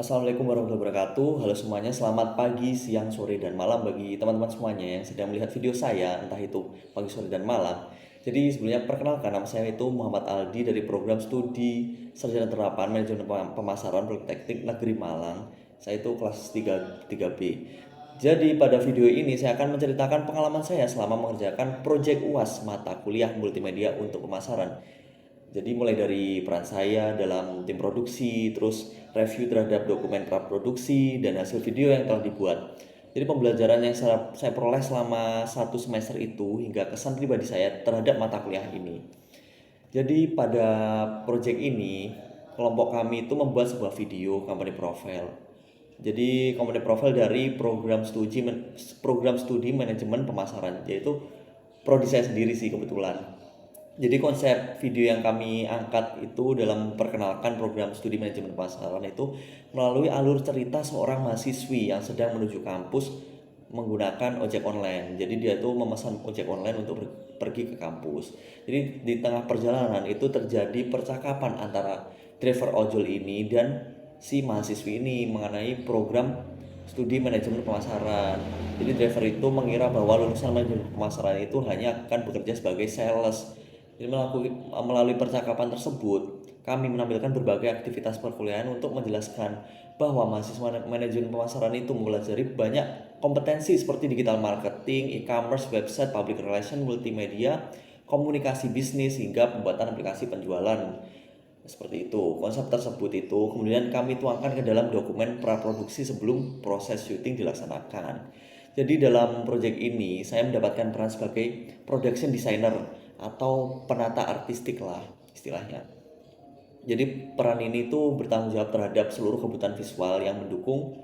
Assalamualaikum warahmatullahi wabarakatuh. Halo semuanya, selamat pagi, siang, sore, dan malam bagi teman-teman semuanya yang sedang melihat video saya, entah itu pagi, sore, dan malam. Jadi sebelumnya perkenalkan, nama saya itu Muhammad Aldi dari program studi Sarjana Terapan Manajemen Pemasaran Politeknik Negeri Malang. Saya itu kelas 3B. Jadi pada video ini saya akan menceritakan pengalaman saya selama mengerjakan proyek UAS mata kuliah multimedia untuk pemasaran. Jadi mulai dari peran saya dalam tim produksi, terus review terhadap dokumen praproduksi dan hasil video yang telah dibuat. Jadi pembelajaran yang saya peroleh selama 1 semester itu hingga kesan pribadi saya terhadap mata kuliah ini. Jadi pada proyek ini, kelompok kami itu membuat sebuah video company profile. Jadi company profile dari program studi manajemen pemasaran, yaitu prodi saya sendiri sih kebetulan. Jadi konsep video yang kami angkat itu dalam memperkenalkan program studi manajemen pemasaran itu melalui alur cerita seorang mahasiswi yang sedang menuju kampus menggunakan ojek online. Jadi dia itu memesan ojek online untuk pergi ke kampus. Jadi di tengah perjalanan itu terjadi percakapan antara driver ojol ini dan si mahasiswi ini mengenai program studi manajemen pemasaran. Jadi driver itu mengira bahwa lulusan manajemen pemasaran itu hanya akan bekerja sebagai sales. Jadi melalui percakapan tersebut, kami menampilkan berbagai aktivitas perkuliahan untuk menjelaskan bahwa mahasiswa manajemen pemasaran itu mempelajari banyak kompetensi seperti digital marketing, e-commerce, website, public relation, multimedia, komunikasi bisnis, hingga pembuatan aplikasi penjualan. Seperti itu. Konsep tersebut itu kemudian kami tuangkan ke dalam dokumen praproduksi sebelum proses syuting dilaksanakan. Jadi dalam proyek ini saya mendapatkan peran sebagai production designer atau penata artistik lah istilahnya. Jadi peran ini tuh bertanggung jawab terhadap seluruh kebutuhan visual yang mendukung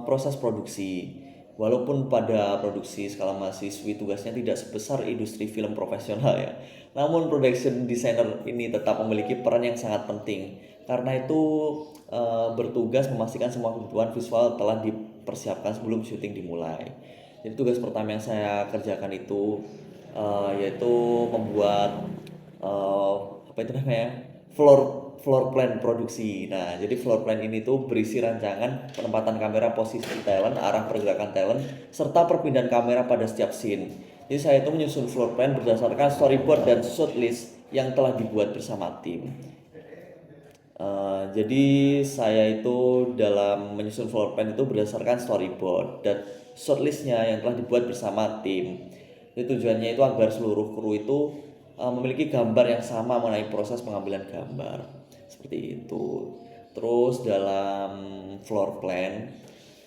proses produksi. Walaupun pada produksi skala mahasiswi tugasnya tidak sebesar industri film profesional ya, namun production designer ini tetap memiliki peran yang sangat penting. Karena itu bertugas memastikan semua kebutuhan visual telah dipersiapkan sebelum syuting dimulai. Jadi tugas pertama yang saya kerjakan itu yaitu membuat apa itu namanya, floor floor plan produksi. Nah, jadi floor plan ini tuh berisi rancangan penempatan kamera, posisi talent, arah pergerakan talent, serta perpindahan kamera pada setiap scene. Jadi saya itu menyusun floor plan berdasarkan storyboard dan shot list yang telah dibuat bersama tim. Jadi saya itu dalam menyusun floor plan itu berdasarkan storyboard dan shortlistnya yang telah dibuat bersama tim. Jadi tujuannya itu agar seluruh kru itu memiliki gambar yang sama mengenai proses pengambilan gambar. Seperti itu. Terus dalam floor plan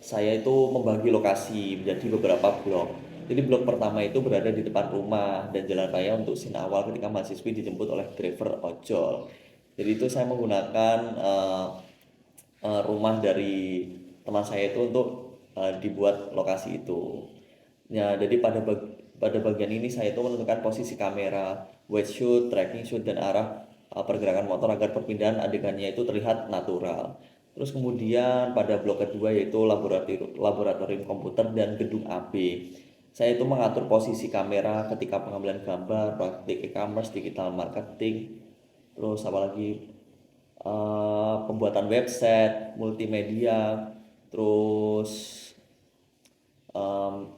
saya itu membagi lokasi menjadi beberapa blok. Jadi blok pertama itu berada di depan rumah dan jalan raya untuk scene awal ketika mahasiswi dijemput oleh driver ojol. Jadi itu saya menggunakan rumah dari teman saya itu untuk dibuat lokasi itu. Ya, jadi pada bagian ini saya itu menentukan posisi kamera, wide shoot, tracking shoot, dan arah pergerakan motor agar perpindahan adegannya itu terlihat natural. Terus kemudian pada blok kedua yaitu laboratorium komputer dan gedung AB. Saya itu mengatur posisi kamera ketika pengambilan gambar, praktik e-commerce, digital marketing, terus apalagi pembuatan website, multimedia, terus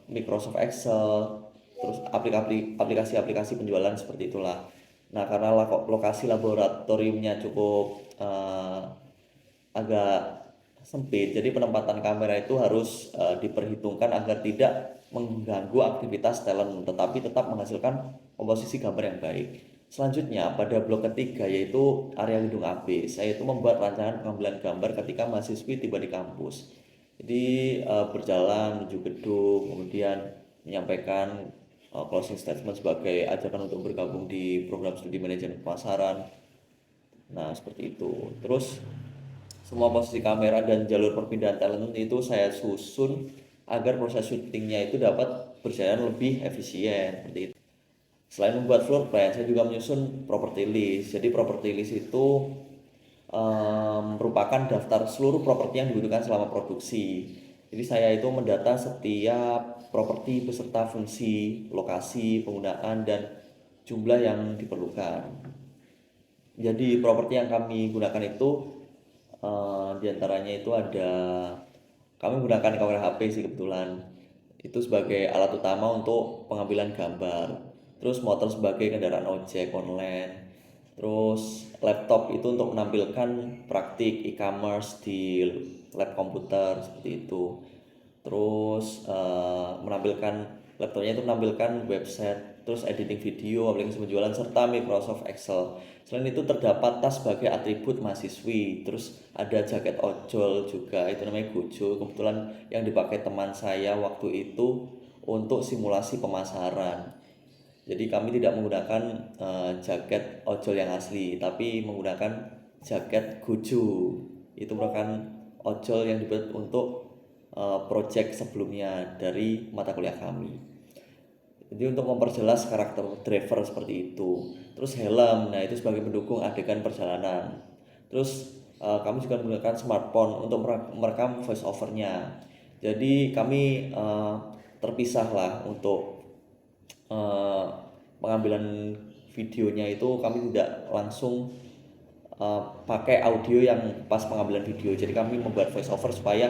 Microsoft Excel, terus aplikasi-aplikasi penjualan seperti itulah. Nah, karena lokasi laboratoriumnya cukup agak sempit, jadi penempatan kamera itu harus diperhitungkan agar tidak mengganggu aktivitas talent, tetapi tetap menghasilkan komposisi gambar yang baik. Selanjutnya pada blok ketiga yaitu area gedung AB, saya itu membuat rancangan pengambilan gambar ketika mahasiswi tiba di kampus. Jadi berjalan menuju gedung, kemudian menyampaikan closing statement sebagai ajakan untuk bergabung di program studi manajemen pemasaran. Nah, seperti itu. Terus semua posisi kamera dan jalur perpindahan talent itu saya susun agar proses syutingnya itu dapat berjalan lebih efisien. Seperti itu. Selain membuat floor plan, saya juga menyusun property list. Jadi property list itu merupakan daftar seluruh properti yang dibutuhkan selama produksi. Jadi saya itu mendata setiap properti beserta fungsi, lokasi, penggunaan, dan jumlah yang diperlukan. Jadi properti yang kami gunakan itu Di antaranya itu ada kami menggunakan kamera HP sih kebetulan. Itu sebagai alat utama untuk pengambilan gambar. Terus motor sebagai kendaraan ojek online. Terus laptop itu untuk menampilkan praktik e-commerce di lab komputer seperti itu. Terus menampilkan laptopnya itu menampilkan website, terus editing video, aplikasi penjualan serta Microsoft Excel. Selain itu terdapat tas sebagai atribut mahasiswi, terus ada jaket ojol juga, itu namanya Gojo. Kebetulan yang dipakai teman saya waktu itu untuk simulasi pemasaran. Jadi kami tidak menggunakan jaket ojol yang asli, tapi menggunakan jaket Gojo. Itu merupakan ojol yang dibuat untuk project sebelumnya dari mata kuliah kami. Jadi untuk memperjelas karakter driver seperti itu. Terus helm, nah itu sebagai pendukung adegan perjalanan. Terus kami juga menggunakan smartphone untuk merekam voice overnya. Jadi kami terpisah lah untuk eh, pengambilan videonya itu kami tidak langsung pakai audio yang pas pengambilan video. Jadi kami membuat voice over supaya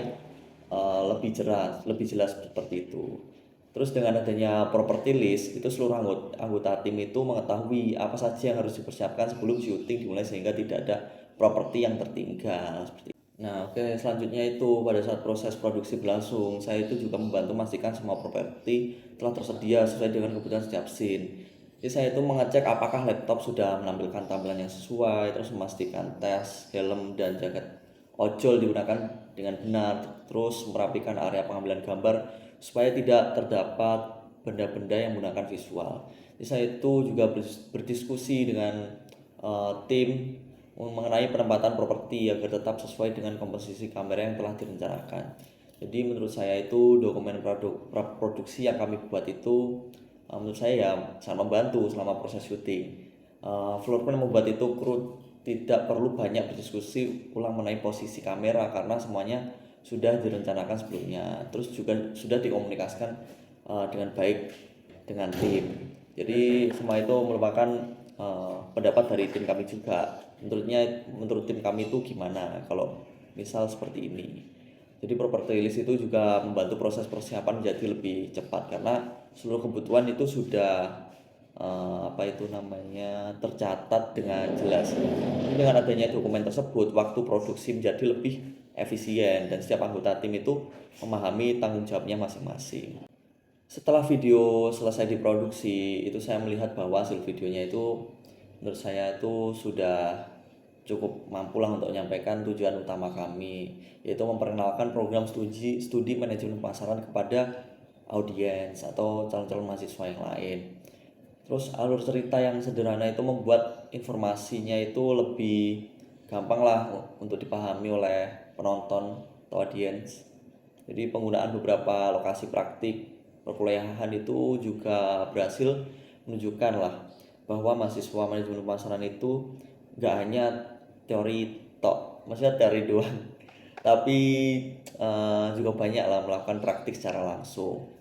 lebih jelas seperti itu. Terus dengan adanya property list itu seluruh anggota tim itu mengetahui apa saja yang harus dipersiapkan sebelum syuting dimulai sehingga tidak ada properti yang tertinggal seperti itu. Nah, oke, selanjutnya itu pada saat proses produksi berlangsung, saya itu juga membantu memastikan semua properti telah tersedia sesuai dengan kebutuhan setiap scene. Jadi saya itu mengecek apakah laptop sudah menampilkan tampilan yang sesuai, terus memastikan tes, helm, dan jaket ojol digunakan dengan benar, terus merapikan area pengambilan gambar supaya tidak terdapat benda-benda yang menggunakan visual. Jadi saya itu juga berdiskusi dengan tim mengenai penempatan properti agar tetap sesuai dengan komposisi kamera yang telah direncanakan. Jadi menurut saya itu dokumen produksi yang kami buat itu menurut saya ya sangat membantu selama proses syuting. Floor plan membuat itu kru tidak perlu banyak berdiskusi ulang mengenai posisi kamera karena semuanya sudah direncanakan sebelumnya. Terus juga sudah dikomunikasikan dengan baik dengan tim. Jadi semua itu merupakan pendapat dari tim kami juga. Menurut tim kami itu gimana kalau misal seperti ini. Jadi property list itu juga membantu proses persiapan menjadi lebih cepat karena seluruh kebutuhan itu sudah apa itu namanya tercatat dengan jelas. Dengan adanya dokumen tersebut, waktu produksi menjadi lebih efisien dan setiap anggota tim itu memahami tanggung jawabnya masing-masing. Setelah video selesai diproduksi, itu saya melihat bahwa hasil videonya itu menurut saya itu sudah cukup mampulah untuk menyampaikan tujuan utama kami, yaitu memperkenalkan program studi manajemen pemasaran kepada audiens atau calon-calon mahasiswa yang lain. Terus alur cerita yang sederhana itu membuat informasinya itu lebih gampang lah untuk dipahami oleh penonton atau audiens. Jadi penggunaan beberapa lokasi praktik perkuliahan itu juga berhasil menunjukkan lah bahwa mahasiswa manajemen pemasaran itu nggak hanya teori tok, maksudnya teori doang, tapi juga banyak lah melakukan praktik secara langsung.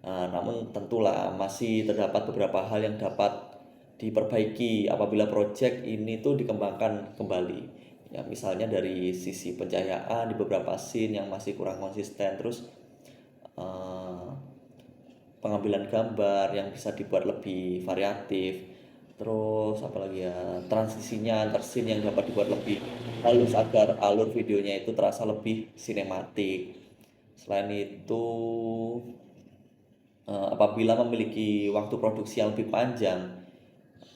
Namun tentulah masih terdapat beberapa hal yang dapat diperbaiki apabila proyek ini tuh dikembangkan kembali. Ya, misalnya dari sisi pencahayaan di beberapa scene yang masih kurang konsisten, terus eh, pengambilan gambar yang bisa dibuat lebih variatif, terus apalagi ya transisinya antar scene yang dapat dibuat lebih halus agar alur videonya itu terasa lebih sinematik. Selain itu apabila memiliki waktu produksi yang lebih panjang,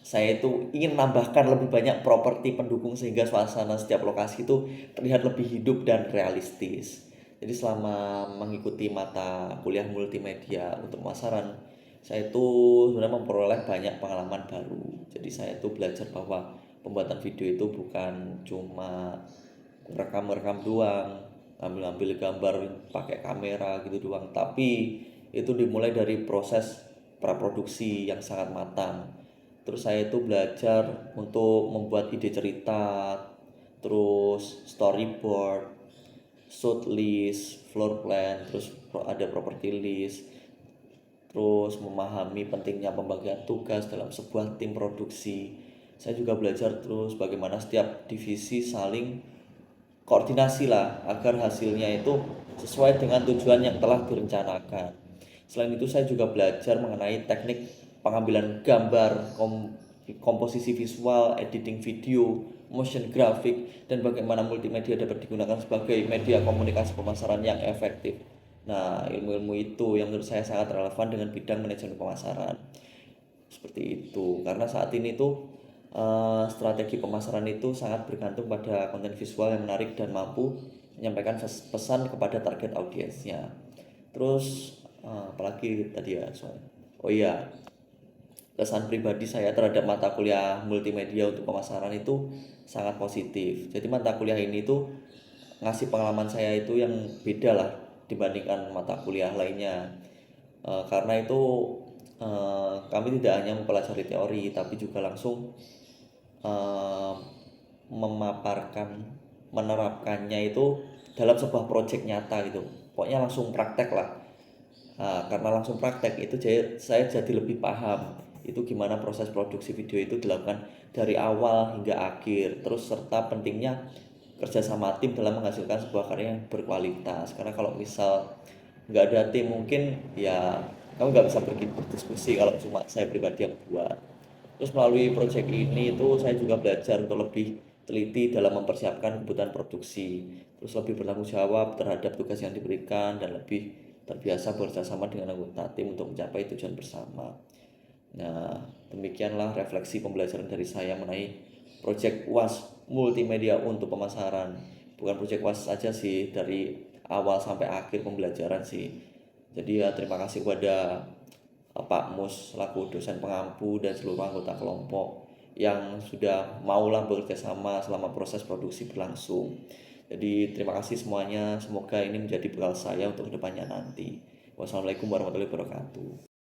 saya itu ingin menambahkan lebih banyak properti pendukung sehingga suasana setiap lokasi itu terlihat lebih hidup dan realistis. Jadi selama mengikuti mata kuliah multimedia untuk pemasaran, saya itu sebenarnya memperoleh banyak pengalaman baru. Jadi saya itu belajar bahwa pembuatan video itu bukan cuma rekam-rekam doang, ambil-ambil gambar pakai kamera gitu doang, tapi itu dimulai dari proses praproduksi yang sangat matang. Terus saya itu belajar untuk membuat ide cerita, terus storyboard, shoot list, floor plan, terus ada property list, terus memahami pentingnya pembagian tugas dalam sebuah tim produksi. Saya juga belajar terus bagaimana setiap divisi saling koordinasi lah agar hasilnya itu sesuai dengan tujuan yang telah direncanakan. Selain itu saya juga belajar mengenai teknik pengambilan gambar, komposisi visual, editing video, motion graphic, dan bagaimana multimedia dapat digunakan sebagai media komunikasi pemasaran yang efektif. Nah, ilmu-ilmu itu yang menurut saya sangat relevan dengan bidang manajemen pemasaran. Seperti itu. Karena saat ini tuh strategi pemasaran itu sangat bergantung pada konten visual yang menarik dan mampu menyampaikan pesan kepada target audiensnya. Terus apalagi tadi ya soal. Oh iya, kesan pribadi saya terhadap mata kuliah multimedia untuk pemasaran itu sangat positif. Jadi mata kuliah ini tuh ngasih pengalaman saya itu yang beda lah dibandingkan mata kuliah lainnya. Karena itu kami tidak hanya mempelajari teori tapi juga langsung eh, memaparkan, menerapkannya itu dalam sebuah proyek nyata gitu. Pokoknya langsung praktek lah. Nah, karena langsung praktek itu saya jadi lebih paham itu gimana proses produksi video itu dilakukan dari awal hingga akhir. Terus serta pentingnya kerja sama tim dalam menghasilkan sebuah karya yang berkualitas. Karena kalau misal nggak ada tim mungkin ya kamu nggak bisa berdiskusi kalau cuma saya pribadi yang buat. Terus melalui proyek ini itu saya juga belajar untuk lebih teliti dalam mempersiapkan kebutuhan produksi, terus lebih bertanggung jawab terhadap tugas yang diberikan dan lebih terbiasa bekerjasama dengan anggota tim untuk mencapai tujuan bersama. Nah, demikianlah refleksi pembelajaran dari saya mengenai proyek UAS multimedia untuk pemasaran. Bukan proyek UAS saja sih, dari awal sampai akhir pembelajaran sih. Jadi ya terima kasih kepada Pak Mus selaku dosen pengampu dan seluruh anggota kelompok yang sudah maulah bekerja sama selama proses produksi berlangsung. Jadi terima kasih semuanya, semoga ini menjadi bekal saya untuk kedepannya nanti. Wassalamualaikum warahmatullahi wabarakatuh.